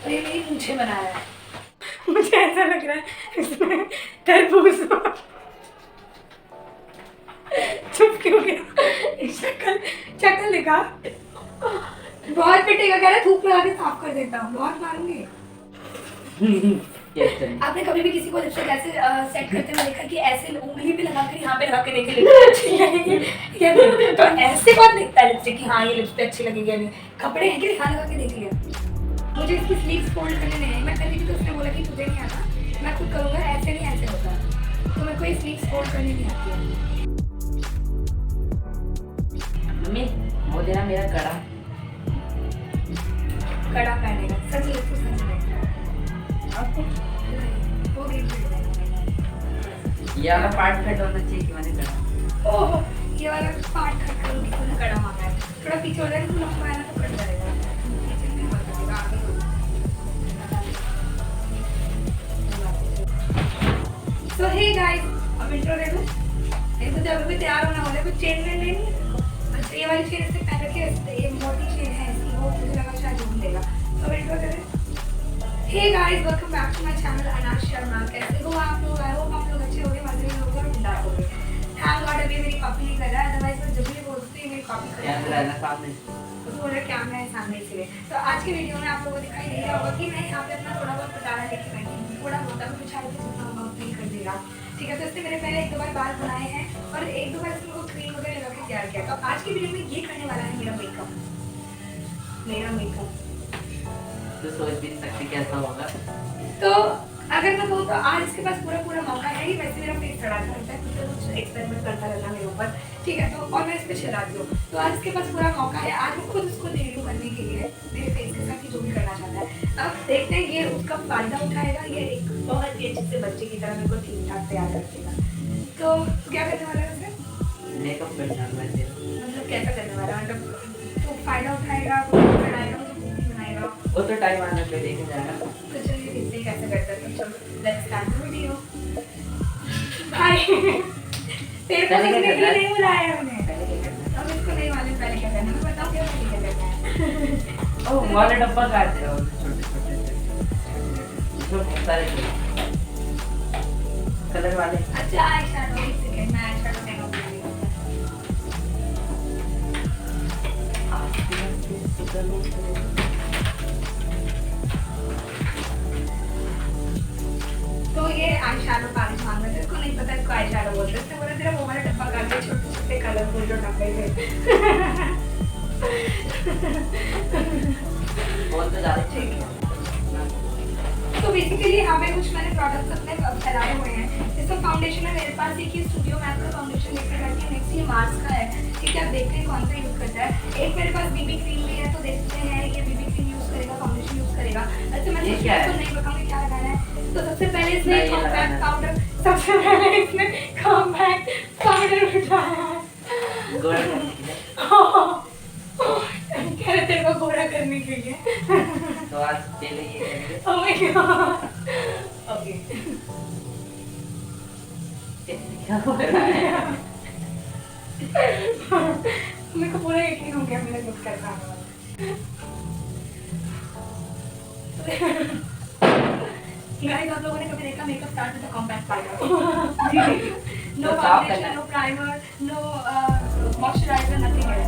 और ये मेरी मूंछें बनाया है। मुझे ऐसा लग रहा है इसमें तरबूज। चुप क्यों गया? शक्ल शक्ल दिखा। बहुत पिटेगा, कह रहा धूप लगा के साफ कर देता हूँ, बहुत मारूंगी। आपने कभी भी किसी को लिपस्टिक ऐसे सेट करते हुए देखा कि ऐसे उंगली पे लगा कर यहाँ पे लगा के देखे लिपस्टिक तो ऐसे कौन देखता है लिपस्टिक कि हाँ ये लिपस्टिक अच्छी लगेगी या नहीं? कपड़े हैं कि यहाँ लगा के देख लिया। मुझे इसकी स्लीव्स फोल्ड करने नहीं है, मैं कर रही थी तो उसने बोला कि तुझे नहीं आता, मैं खुद करूँगा, ऐसे नहीं ऐसे होता है, तो मेरे को ये स्लीव्स फोल्ड करने नहीं आती है। मम्मी वो देना मेरा कड़ा पहनेगा सच है, तू सच है। वो भी ये वाला पार्ट कट होना चाहिए कि मैंने कड़ा। ओह ये वाला पार्ट कट करूँगी, तूने कड़ा मांगा है, थोड़ा पीछे हो जाएगा, तू लंबा है ना तो कट जाएगा, पीछे नहीं मत करेगा, आगे हो। So hey guys, अब इंट्रो दे दूँ? नहीं तो जब भी तैयार होना होगा कुछ चेन वेन लेनी है। अच्छा ये वाली चेन इससे पहन रखी, ये मोटी चेन है इसकी, वो मुझे लगा शायद ढूंढ देगा। तो इंट्रो दे दे। Hey guys, welcome back to my channel Anash Sharma. कैसे हो आप लोग? आई होप आप लोग अच्छे होंगे, मजे में होंगे और बिंदास होंगे। थैंक गॉड अभी मेरी कॉपी नहीं कर रहा है, अदरवाइज मैं जब भी बोलती हूँ मेरी कॉपी कर कैमरा है ना सामने, तो बोल रहा कैमरा है सामने, इसलिए। तो आज की वीडियो में आप लोगों को दिखाई दे रहा होगा कि मैं यहाँ पे अपना थोड़ा बहुत बताना लेके बैठी हूँ, थोड़ा बहुत अभी कुछ आगे जितना होगा उतना ही कर देगा, ठीक है। तो इससे मेरे पहले एक दो बार बाल बनाए हैं और एक दो बार इसमें को क्रीम वगैरह लगा के तैयार किया। तो आज की वीडियो में ये करने वाला है मेरा मेकअप। तो सोच भी नहीं सकती कैसा होगा। तो अगर मैं कहूँ तो आज इसके पास पूरा मौका है ही। वैसे मेरा फेस चढ़ाता रहता है, कुछ ना कुछ एक्सपेरिमेंट करता रहता है मेरे ऊपर, ठीक है। तो और मैं इस पर चलाती हूँ, तो आज इसके पास पूरा मौका है। आज मैं खुद उसको रिव्यू करने के लिए मेरे फेस के साथ जो भी करना चाहता है। अब देखते हैं ये उसका फायदा उठाएगा, ये एक बहुत ही अच्छे से बच्चे की तरह मेरे को ठीक ठाक तैयार कर देगा। तो क्या करने वाला है उसे? मेकअप करना है मतलब कैसा करने वाला है? मतलब तो फायदा उठाएगा, कुछ बनाएगा, मुझे बनाएगा, वो तो टाइम आने पे देखा जाएगा। तो चलिए देखते हैं कैसे करते हैं। चलो लेट्स स्टार्ट द वीडियो। भाई तेरे को नहीं बुलाया मैंने, अब इसको नहीं मालूम पहले क्या करना है। मैं बताऊँ क्या पहले क्या करना है? ओ वाले डब्बा काटते हो छोटे छोटे से, इसमें बहुत सारे कलर वाले। अच्छा आई शैडो, एक सेकंड मैं आई शैडो मेकअप कर रही हूँ। तो ये आई शैडो पैलेट मांग रहे थे, इसको नहीं पता इसको आई शैडो बोलते हैं। इसने बोला तेरा वो वाला डब्बा काट के छोटे छोटे कलरफुल जो डब्बे थे। बहुत ज़्यादा ठीक है। तो बेसिकली यहाँ पे कुछ मैंने प्रोडक्ट्स अपने फैलाए हुए हैं। इसका फाउंडेशन है मेरे पास, एक ही स्टूडियो मैथ का फाउंडेशन लेकर बैठी है, नेक्स्ट ये मार्स का है, ठीक है। आप देखते हैं कौन सा यूज़ करता है। एक मेरे पास बीबी क्रीम भी है, तो देखते हैं ये बीबी क्रीम यूज़ करेगा, फाउंडेशन यूज़ करेगा। अच्छा मैं तो नहीं बताऊँगी क्या लगाना है। तो सबसे पहले इसमें कॉम्पैक्ट पाउडर, सबसे पहले इसमें कॉम्पैक्ट पाउडर उठाया है। कह रहे तेरे को गोरा करने के लिए। तो आज पहले ये करेंगे। Oh my God. Okay. क्या हो रहा है? मेरे को पूरा यकीन हो गया मेरा लुक कैसा आने वाला है। गाइस आप लोगों ने कभी देखा makeup start with compact powder? No foundation, no primer, no moisturiser, nothing है।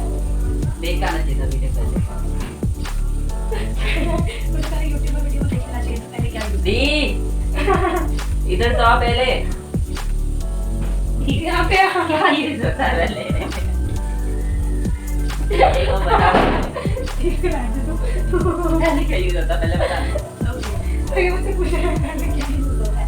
देख आना चाहिए था वीडियो पहले। मुझे पहले यूट्यूब वीडियो देखना चाहिए था, पहले क्या दी इधर तो आ पहले, यहाँ पे क्या ये होता है पहले देखो बता पहले क्या यूज होता पहले बता। तो ये मुझसे पूछ रहे हैं पहले क्या यूज होता है।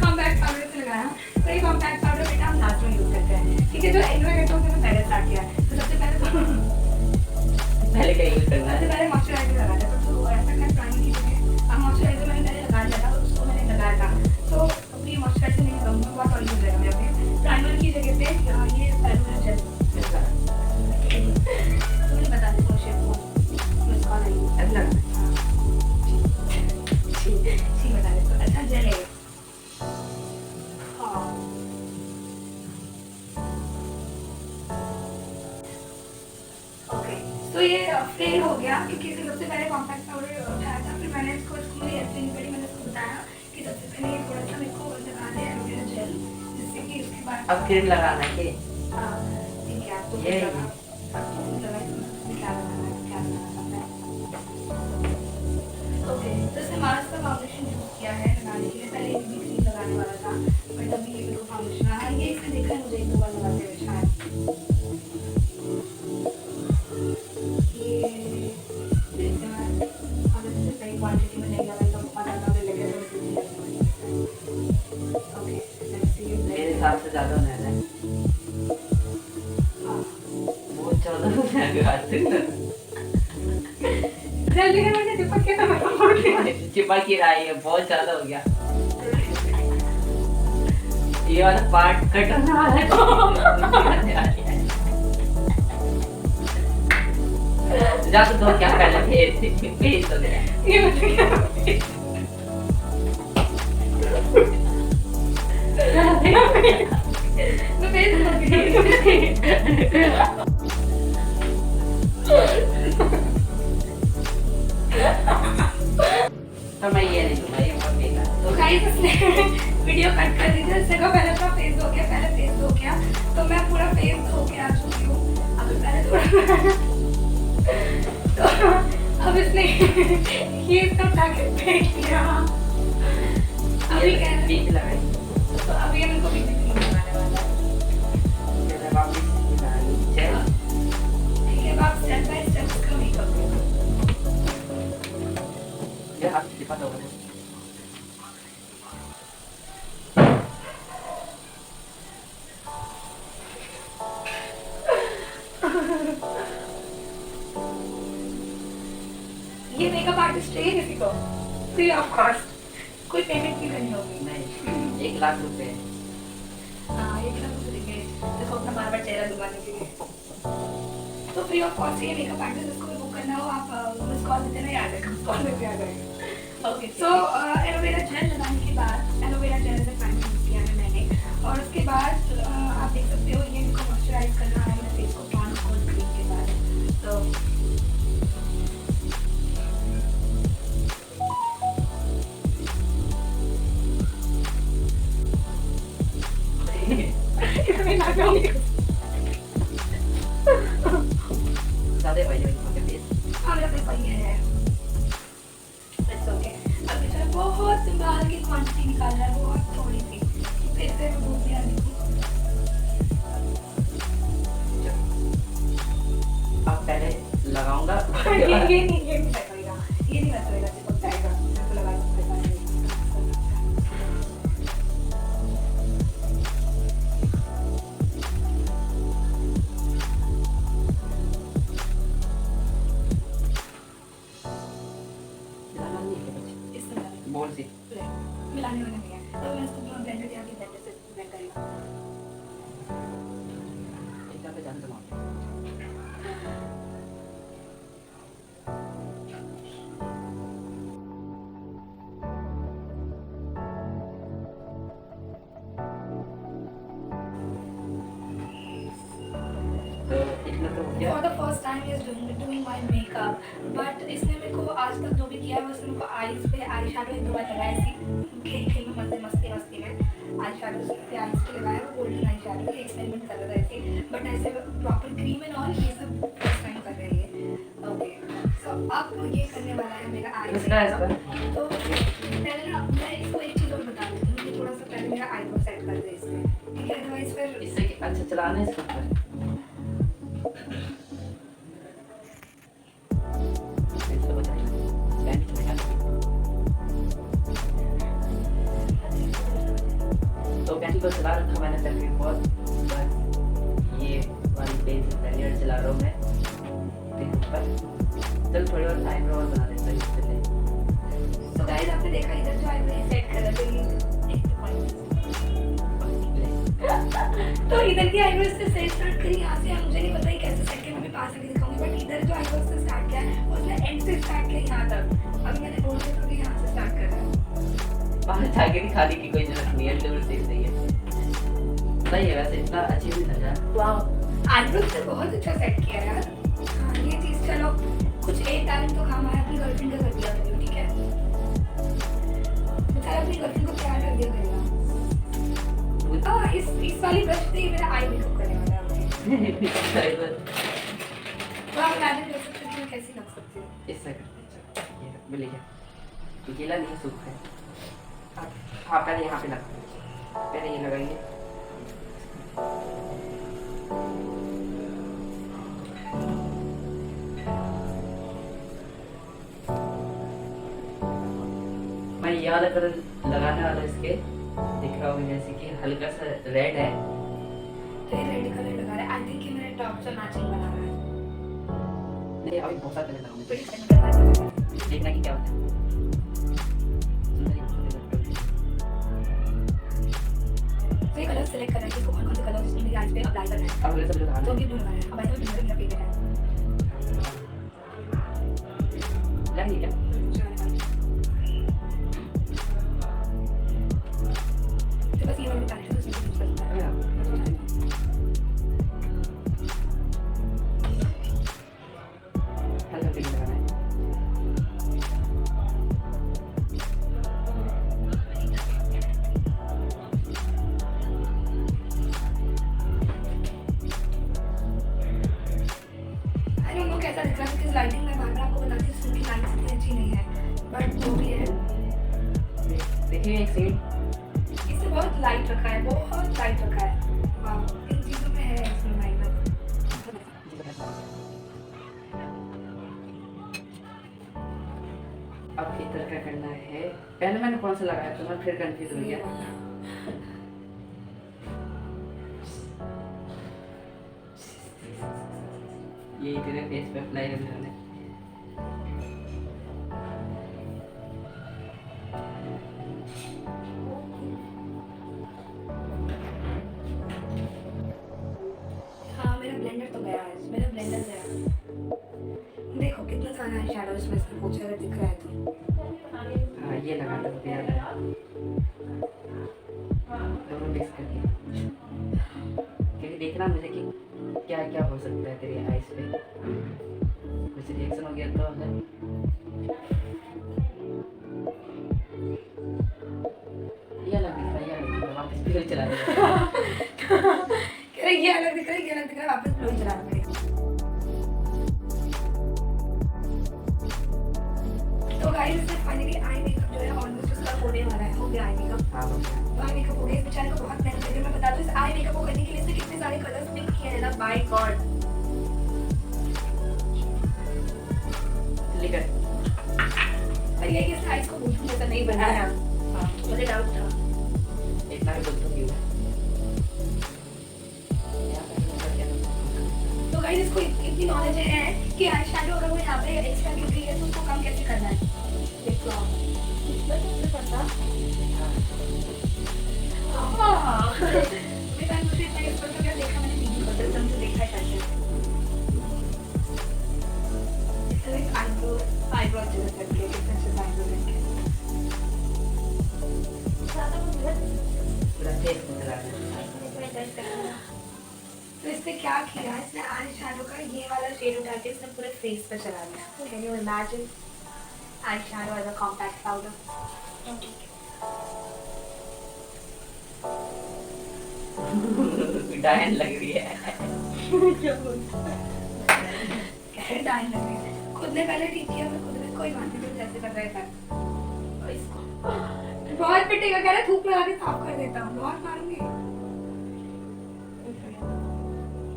कॉम्पैक्ट पाउडर से लगाया, तो ये कॉम्पैक्ट पाउडर बेटा हम लास्ट में यूज करते हैं, ठीक है। जो इन्वेंट होते हैं पहले स्टार्ट किया है, तो सबसे पहले क्या यूज करना है? सबसे पहले मॉइस्चराइजर लगाया था। तो ऐसा मैं प्राइमर की जगह अब मॉइस्चराइजर मैंने पहले लगा लिया था, उसको मैंने लगाया था। तो अब ये मॉइस्चराइजर नहीं लगाऊंगा, बहुत ऑयली हो जाएगा मेरा फेस। प्राइमर की जगह पे ये एलोवेरा जेल तो मुझे बता दे शेप को इसका नहीं ऐसा ठीक बता दे। तो अच्छा जेल है। हाँ ओके, तो ये फेल हो गया क्योंकि इसे सबसे पहले कॉम्पैक्ट पाउडर उठाया था, फिर मैंने इसको मुझे ऐसे नहीं पड़ी, मैंने उसको बताया कि सबसे पहले ये थोड़ा सा मेरे को लगा दे एलोवेरा जेल, जिससे कि उसके बाद अब क्रीम लगाना है कि हाँ, ठीक है, आपको ये लगा क्या लगाना है, क्या लगाना है। ओके, तो इसने मार्स का फाउंडेशन यूज किया है लगाने के लिए। पहले ये भी क्रीम लगाने वाला था, बट अभी ये मेरे को फाउंडेशन हाँ ये इसने देखा है मुझे एक दो बार लगाते हुए शायद। ये देखते हैं, अगर इससे सही क्वांटिटी में नहीं लगाई तो पता ना लगे तो ओके, लेट्स सी मेरे हिसाब से ज्यादा होने वाला है। हाँ बहुत ज्यादा हो जाएगा। जल्दी से मुझे चिपक के तो मैं चिपक ही रहा है, ये बहुत ज्यादा हो गया। ये वाला पार्ट कट होने वाला है। जा तो दो क्या पहले भेज दो। ये मुझे मैं भेज तो मैं ये नहीं दूंगा, ये बहुत बेकार है। तो गाइस इसने वीडियो कट कर दी थी, इससे को पहले तो फेस धो गया, पहले फेस धो गया, तो मैं पूरा फेस धो के आ चुकी हूँ। अब पहले थोड़ा तो अब इसने ये सब उठा के फेंक दिया। अभी कह रहे बीच लगाई। तो अभी हम इनको बीच में लगाने वाला है। फिर वापस लगाई। चल ठीक है, अब आप स्टेप बाय स्टेप इसका मेकअप करो। ये हाथ चिपक हो गया। ये मेकअप आर्टिस्ट चाहिए किसी को फ्री ऑफ कॉस्ट, कोई पेमेंट नहीं करनी होगी। नहीं, 1 लाख रुपए। हाँ ये मेरा मुझे देंगे, देखो अपना बार बार चेहरा दुबाने के लिए। तो फ्री ऑफ कॉस्ट ये मेकअप आर्टिस्ट जिसको भी बुक करना हो आप मिस कॉल देते ना, याद है मिस कॉल देते आ जाएगा। ओके, सो एलोवेरा जेल लगाने के बाद एलोवेरा जेल से फाइन यूज किया है मैंने, और उसके बाद आप देख सकते हो ये इनको मॉइस्चराइज कर रहा है मेरे फेस को टॉन कोल्ड क्रीम के बाद। तो इसमें ना जाऊंगी ज़्यादा ऑयली हो गया फेस। हाँ मेरा फेस वही है। इट्स ओके, अब बेचारा बहुत संभाल के क्वांटिटी निकाल रहा है, बहुत थोड़ी सी, फिर से मैं भूल गया नहीं। अब पहले लगाऊंगा। ये नहीं सेट होएगा, ये नहीं सेट होएगा, चिपक जाएगा, मैं तो लगा सकता हूँ। बोल सी मिलाने वाला नहीं है, तो मैं इसको पूरा ब्लेंडर किया कि ब्लेंडर से ब्लेंड करेगा। इतना पे जान दो। तो इतना तो हो गया। For the first time he is doing my makeup, but इसने मेरे को आज तक जो भी किया है उसने मेरे को आईज पे आई शैडो एक दो बार लगाया, इसी खेल में मस्ती में आई शैडो पे आईज पे लगाया, वो गोल्डन आई शैडो ये एक्सपेरिमेंट कर रहा था ऐसे, बट ऐसे प्रॉपर क्रीम एंड ऑल ये सब फर्स्ट टाइम कर रहे हैं। ओके, सो अब ये करने वाला है मेरा आई किसका है इसका? तो पहले ना मैं इसको एक चीज़ और बता देती हूँ कि थोड़ा सा पहले मेरा आईब्रो सेट कर दे इसमें, ठीक है, अदरवाइज फिर इससे अच्छा चलाना है इसको। तो कैंडी को चला रखा मैंने पहले बहुत, बस ये वाली पेज लैनियर चला रहा हूँ मैं। चल थोड़ी और आईब्रो और बना देता हूँ इससे पहले। तो गाइस आपने देखा इधर जो आईब्रो सेट कर रहा है एक पॉइंट, तो इधर की आईब्रो से सेट स्टार्ट करी यहाँ से, मुझे नहीं पता कैसे सेट किया, मैं पास आके दिखाऊंगी, बट इधर जो आईब्रो से स्टार्ट किया है उसने एंड से स्टार्ट किया यहाँ तक। अभी मैंने बोल दिया था कि यहाँ से स्टार्ट कर रहा है, बाहर जाके दिखाने की कोई जरूरत नहीं है, दूर से सही है। सही है वैसे, इतना अच्छी भी लग रहा है। वाह आईब्रो से बहुत अच्छा सेट किया यार। हाँ ये चीज़ चलो कुछ एक टाइम तो काम गर्लफ्रेंड का कर दिया करियो, ठीक है? बेचारा अपनी गर्लफ्रेंड को प्यार कर दिया करेगा। इस वाली ब्रश से ही मेरा आई मेकअप करने वाला है अभी। तो आप इमेजिन कर सकते हो कि मैं कैसी लग सकती हूँ। इससे करते हैं, ये मिल गया। गीला नहीं सूख है। हाँ पहले यहाँ पे लगता है, पहले ये लगाएंगे। मैं ये वाला कलर लगाने वाला इसके दिख रहा होगा, जैसे कि हल्का सा रेड है। तो ये रेड कलर लगा रहा है। आई थिंक ये मेरे टॉप से मैचिंग बना रहा है। नहीं अभी बहुत सारे कलर लगाऊंगा, फिर इसका निकलना है। देखना कि क्या होता है। तो ये कलर सेलेक्ट करना है कि कौन कौन से कलर मेरी आईज पे अप्लाई करना है। अब मेरे सब लगाना तो है। ये ब्लू लगाना है। अब ऐसा ब्लू मेरा फेवरेट है। लग नहीं क्या? तो बस ये वाली पैलेट है, उसमें यूज करता है। हल्का पिंक लगाना है। आई डोंट नो कैसा दिख रहा है बिकॉज़ लाइटिंग में बार-बार आपको बताती हूँ इसकी लाइट इतनी अच्छी नहीं है, बट जो भी है देखिए एक सेकंड, इससे बहुत लाइट रखा है, बहुत लाइट रखा है। वाह, इन चीज़ों में है इसमें लाइट। अब इधर का करना है। पहले मैंने कौन सा लगाया था, मैं फिर कंफ्यूज हो गया। ये तेरे फेस पे अप्लाई करने वाला है। हाँ, मेरा ब्लेंडर तो गया है, मेरा ब्लेंडर गया। देखो कितना सारा आई शैडो इसमें से कुछ अगर दिख रहा है तो। हाँ ये लगा दो यार, दोनों मिक्स करके, क्योंकि देखना मुझे कि क्या क्या हो सकता है तेरी आईज पे। कुछ रिएक्शन हो गया तो है। ये अलग दिख रहा है, ये अलग दिख रहा है, वापस फिर चला दे। कह रहे ये अलग दिख रहा है, ये अलग दिख रहा है, वापस ब्लू चलाना पड़ेगा। तो गाइस इससे फाइनली आई मेकअप जो है ऑलमोस्ट उसका होने वाला है, हो गया आई मेकअप। हाँ हो गया। तो आई मेकअप हो गया, इस बेचारे को बहुत मेहनत लगी। मैं बता दूं इस आई मेकअप को करने के लिए इसने कितने सारे कलर्स पिक किए हैं ना, बाय गॉड। लिख और ये कि इस आईज को भूत जैसा नहीं बनाया। हाँ, मुझे डाउट था। इतना भी बोल तो क्यों। तो गाइस इसको इतनी नॉलेज है कि आई शैडो अगर वो यहाँ पे एक्स्ट्रा गिर गई है तो उसको कम कैसे करना है। देखो आप इसमें कैसे करना। मेरे पास मुझे इतना यूज करके क्या देखा मैंने वीडियो बदल से मुझे देखा है कैसे। इट्स लाइक आईब्रो जैसा करके कितना अच्छा आईब्रो करके। पूरा फेस में लगा दो। तो इसने क्या किया, इसने आई शैडो का ये वाला शेड उठा के इसने पूरे फेस पे चला दिया। Can you imagine eyeshadow as a compact powder. डायन लग रही है। क्या डायन लग रही है। खुद ने पहले ठीक किया, मैं खुद ने कोई बात नहीं जैसे कर रहा था। और इसको बहुत पिटेगा, कह रहा है धूप लगा के साफ कर देता हूँ, बहुत मारूंगी।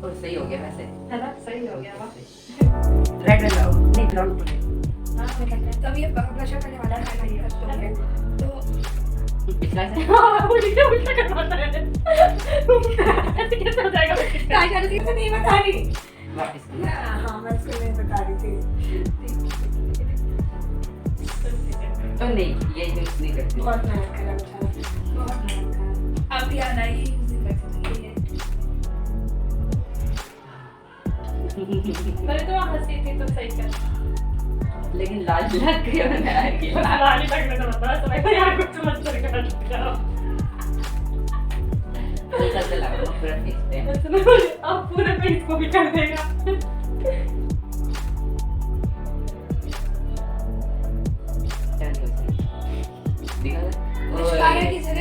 तो सही हो गया वैसे, है ना, सही हो गया। वाह, रेड लगाओ, नहीं ब्राउन करो। हाँ मैं कहता हूँ तब ये ब्लशर करने वाला है हाइलाइटर तो है तो पिछला से उल्टा उल्टा करवाता है। ऐसे कैसे हो जाएगा? आई शैडो से नहीं बता रही। वापस हाँ मैं उसको नहीं बता रही थी। तो नहीं ये यूज नहीं करती। बहुत मेहनत करा बेचारा, बहुत मेहनत करा। अब याद आई यूज नहीं कर सकती है। पहले तो हंसी थी तो सही कर। लेकिन लाल लग गया मैंने कि लाली लगने का मतलब है, तो यार कुछ मत कर जाओ। हल्का सा लगाओ पूरा फेस पे। अब पूरे फेस को भी कर देगा।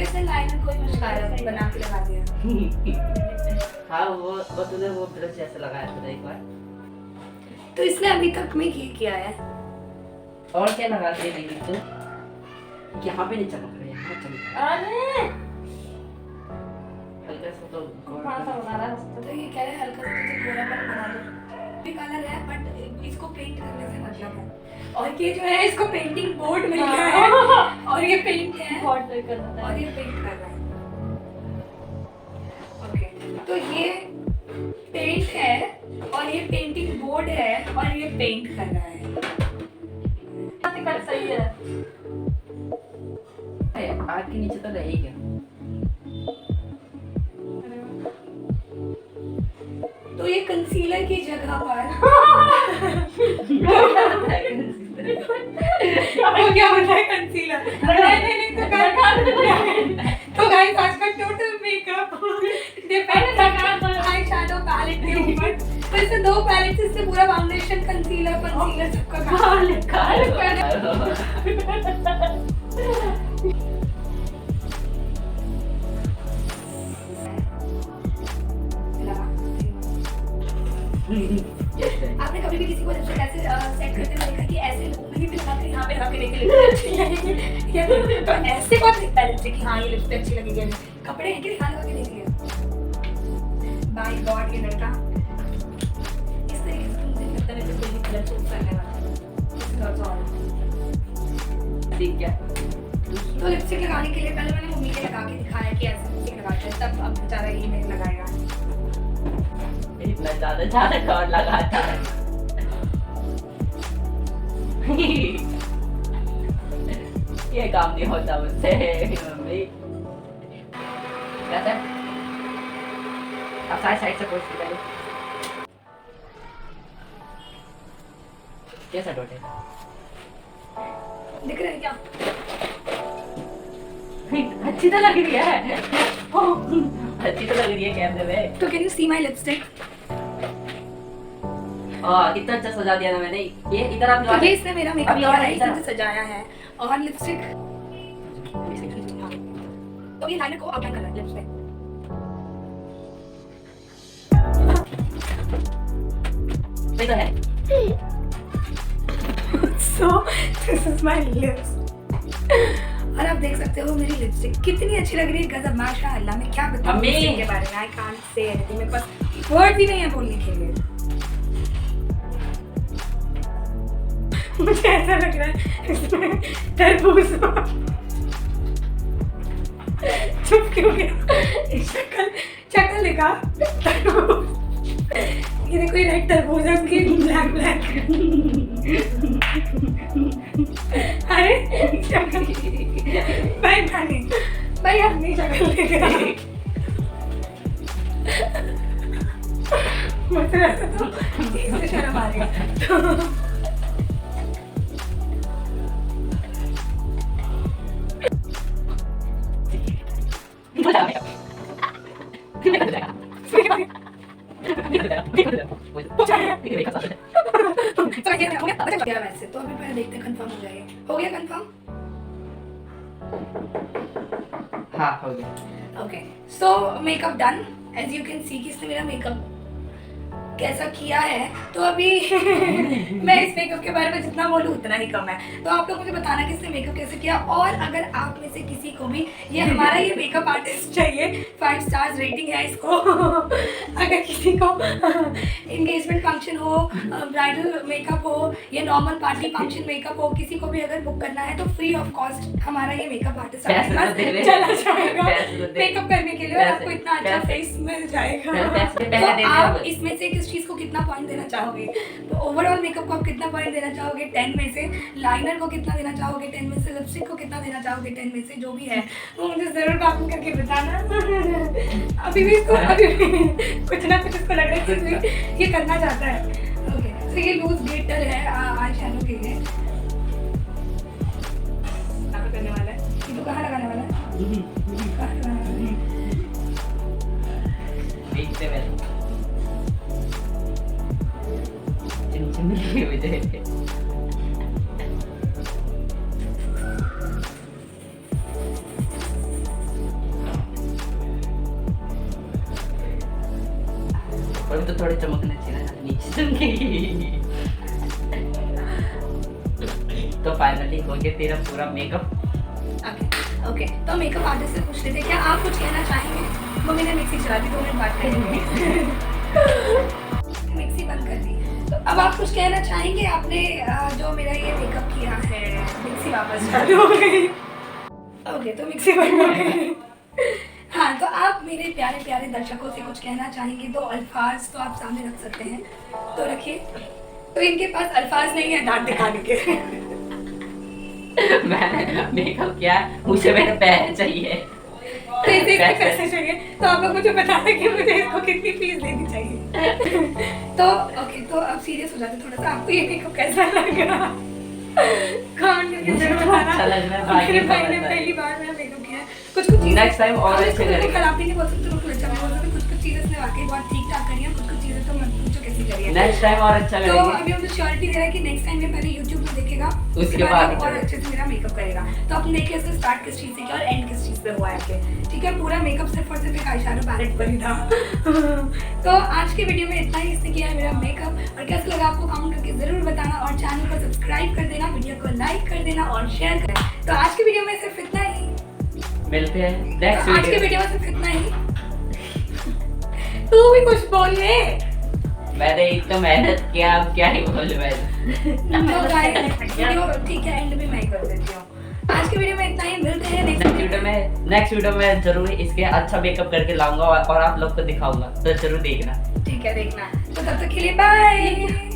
इसने लाइनर कोई मस्कारा बना के लगा दिया। हाँ वो तूने वो ब्रश जैसे लगाया था एक बार। तो इसने अभी तक में ये किया है। और क्या लगाते हैं लेकिन तो यहाँ पे नहीं चमक रहा है, यहाँ चमक रहा है। अरे हल्का सा तो कौन सा बना रहा है? तो ये कह रहे हैं हल्का सा तुझे गोरापन बना दो। ये कलर है बट इसको पेंट करने से मतलब है। और ये जो है इसको पेंटिंग बोर्ड मिल गया है और ये पेंट है बहुत डर करता और है। ये पेंट कर रहा है। ओके तो ये पेंट है और ये पेंटिंग बोर्ड है और ये पेंट कर रहा है। टिकट सही है। आग के नीचे तो रही क्या? तो ये कंसीलर की जगह पर वो क्या होता है कंसीलर? नहीं तो गाइस आज का टोटल मेकअप डिपेंड करता है आई शैडो पैलेट के ऊपर। तो इससे 2 पैलेट से पूरा फाउंडेशन कंसीलर सबका आपने कभी भी किसी को लिपस्टिक ऐसे सेट करते हुए देखा कि ऐसे लोग भी लगा के यहाँ पे लगा के देखे लिपस्टिक अच्छी लगेगी या तो ऐसे कौन देखता है लिपस्टिक कि हाँ ये लिपस्टिक अच्छी लगेगी? कपड़े हैं कि दिखा लगा के देख लिया। बाय गॉड ये लड़का इस तरीके से मुझे लगता है कोई भी कलर चूज करने वाला है। ठीक है। तो लिपस्टिक लगाने के लिए पहले मैंने मम्मी के लगा के दिखाया कि ऐसे लिपस्टिक लगाते हैं, तब अब बेचारा ये नहीं लगाएगा। इतना ज्यादा कौन लगाता है? ये काम नहीं होता मुझसे मम्मी। कैसे? अब साइड से कोशिश करें। कैसा डॉट है? दिख रहा है क्या? अच्छी तो लग रही है। अच्छी तो लग रही है कैमरे में। तो can you see my lipstick? कितना अच्छा सजा दिया ना मैंने। ये इधर आप तो ये इसने मेरा मेकअप अभी किया और है, इधर इसने सजाया है और लिपस्टिक। तो ये लाइनर को आउटलाइन कर रहा है लिप्स पे। सही तो है। So this is my lips. और आप देख सकते हो मेरी लिपस्टिक कितनी अच्छी लग रही है। गजब माशाअल्लाह। मैं क्या बताऊं मम्मी। लिपस्टिक के बारे में। I can't say anything. मेरे पास वर्ड भी नहीं है बोलने के लिए। मुझे ऐसा लग रहा है इसमें तरबूज चुप क्यों गया? शक्ल देखा तरबूज। ये देखो ये रेड तरबूज है उसकी ब्लैक ब्लैक। अरे शक्ल भाई भाई भाई अपनी शक्ल देखा। मुझे ऐसा तो इससे शर्म आ रही है। वैसे तो अभी पहले देखते हैं कंफर्म हो जाएगा। हो गया कंफर्म? हाँ हो गया। Okay so makeup done. As you can see कि इसने मेरा मेकअप कैसा किया है। तो अभी मैं इस मेकअप के बारे में जितना बोलूँ उतना ही कम है। तो आप लोग मुझे बताना कि इसने मेकअप कैसे किया। और अगर आप में से किसी को भी ये हमारा ये मेकअप आर्टिस्ट चाहिए, 5 स्टार्स रेटिंग है इसको। अगर किसी को इंगेजमेंट फंक्शन हो, ब्राइडल मेकअप हो या नॉर्मल पार्टी फंक्शन मेकअप हो, किसी को भी अगर बुक करना है तो फ्री ऑफ कॉस्ट हमारा ये मेकअप आर्टिस्ट आपके पास चला जाएगा मेकअप करने के लिए। और आपको इतना अच्छा फेस मिल जाएगा। तो आप इसमें से किस चीज़ को कितना पॉइंट देना चाहोगे? तो ओवरऑल मेकअप को आप कितना पॉइंट देना चाहोगे 10 में से? लाइनर को कितना देना चाहोगे 10 में से? लिपस्टिक को कितना देना चाहोगे 10 में से? जो भी है वो मुझे ज़रूर कमेंट करके बताना। अभी भी इसको कुछ ना कुछ इसको लग रहा है कि ये करना चाहता है। ओके तो ये लूज ग्लिटर है आई शैडो के लिए। कहाँ करने वाला है ये? तो कहाँ लगाने वाला है? कहाँ लगाने वाला है? देखते हैं चिमचिम हो जाए। तो थोड़े चमकने चाहिए ना, नीचे चमकेगी। तो फाइनली हो गया तेरा पूरा मेकअप। ओके, तो मेकअप आर्टिस्ट से पूछ लेते क्या आप कुछ कहना चाहेंगे? मम्मी ने मिक्सी चला दी, 2 मिनट बात करेंगे। मिक्सी बंद कर दी। तो अब आप कुछ कहना चाहेंगे? आपने जो मेरा ये मेकअप किया है, मिक्सी वापस चालू हो गई। ओके, तो मिक्सी बंद हो गई। हाँ, तो आप मेरे प्यारे प्यारे दर्शकों से कुछ कहना चाहेंगे? 2 अल्फाज तो आप सामने रख सकते हैं, तो रखिए। तो इनके पास अल्फाज नहीं है दांत दिखाने के। मैंने मेकअप किया, मुझे मेरे पैसे चाहिए। तो इसे इसके पैसे चाहिए, तो आप लोग मुझे बता दें कि मुझे इसको कितनी फीस देनी चाहिए। तो ओके, तो अब सीरियस हो जाते थोड़ा सा। आपको ये मेकअप कैसा लग रहा? कमेंट करके जरूर बताना। अच्छा लग रहा है, मेरे भाई ने पहली बार मेरा मेकअप किया है। कुछ चीजें नेक्स्ट टाइम और अच्छे करेंगे। खराब भी नहीं बोल सकते, बिल्कुल अच्छा नहीं बोल सकते। कुछ चीजें इसने वाकई बहुत ठीक ठाक करी है, कुछ चीजें तो मत पूछो कैसी करी है। नेक्स्ट टाइम और अच्छा तो करेंगे। अभी मुझे श्योरिटी दे रहा है कि नेक्स्ट टाइम में पहले YouTube में देखेगा, उसके बाद और अच्छे से मेरा मेकअप करेगा। तो अपन देखिए इसका स्टार्ट किस चीज से किया और एंड किस चीज पे हुआ है आपके। ठीक है, पूरा मेकअप सिर्फ और सिर्फ एक आईशैडो पैलेट पर ही था। तो आज के वीडियो में इतना ही। इसने किया है मेरा मेकअप, और कैसा लगा आपको कमेंट करके जरूर बताना, और चैनल को सब्सक्राइब कर देना, वीडियो को लाइक कर देना और शेयर कर देना। तो आज के वीडियो में सिर्फ इतना ही। मिलते हैं नेक्स्ट तो आज के वीडियो में सिर्फ इतना ही। तू भी कुछ बोल ले। मैंने इतना मेहनत किया, अब क्या ही बोलूं मैं। तो गाइस वीडियो ठीक है, एंड भी मैं कर देती हूँ। आज के वीडियो में इतना ही। मिलते हैं नेक्स्ट वीडियो में जरूर इसके अच्छा मेकअप करके लाऊंगा और आप लोग को दिखाऊंगा, तो जरूर देखना। ठीक है, देखना। तो तब तक के लिए बाय।